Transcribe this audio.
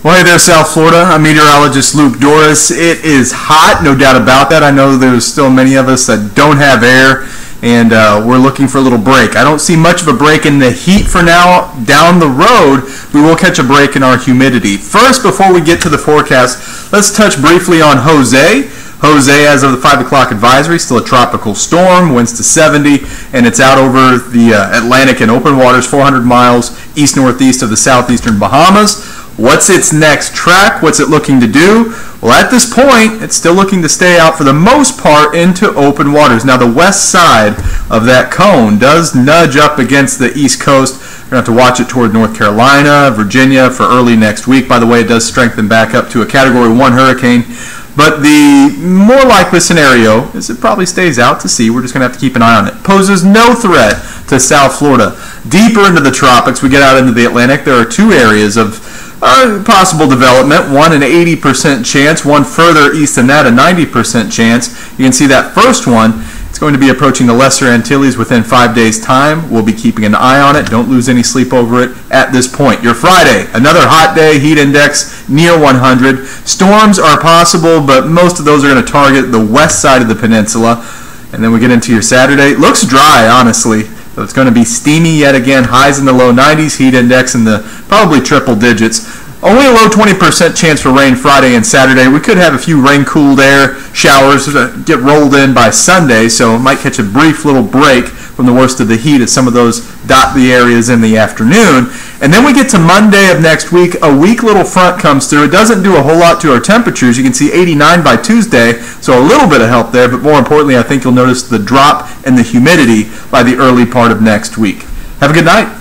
Well, hey there, South Florida. I'm meteorologist Luke Doris. It is hot, no doubt about that. I know there's still many of us that don't have air, and we're looking for a little break. I don't see much of a break in the heat for now. Down the road, we will catch a break in our humidity. First, before we get to the forecast, let's touch briefly on Jose. Jose, as of the 5 o'clock advisory, still a tropical storm, winds to 70, and it's out over the Atlantic in open waters, 400 miles east-northeast of the southeastern Bahamas. What's its next track? What's it looking to do? Well, at this point, it's still looking to stay out for the most part into open waters. Now, the west side of that cone does nudge up against the east coast. We're going to have to watch it toward North Carolina, Virginia for early next week. By the way, it does strengthen back up to a Category 1 hurricane. But the more likely scenario is it probably stays out to sea. We're just going to have to keep an eye on it. Poses no threat to South Florida. Deeper into the tropics, we get out into the Atlantic. There are two areas of possible development, one an 80% chance, one further east than that, a 90% chance. You can see that first one. It's going to be approaching the Lesser Antilles within 5 days' time. We'll be keeping an eye on it. Don't lose any sleep over it at this point. Your Friday, another hot day, heat index near 100. Storms are possible, but most of those are going to target the west side of the peninsula. And then we get into your Saturday. Looks dry, honestly. So it's going to be steamy yet again. Highs in the low 90s, heat index in the probably triple digits. Only a low 20% chance for rain Friday and Saturday. We could have a few rain-cooled air showers get rolled in by Sunday, so it might catch a brief little break from the worst of the heat as some of those dot the areas in the afternoon. And then we get to Monday of next week. A weak little front comes through. It doesn't do a whole lot to our temperatures. You can see 89 by Tuesday, so a little bit of help there, but more importantly, I think you'll notice the drop in the humidity by the early part of next week. Have a good night.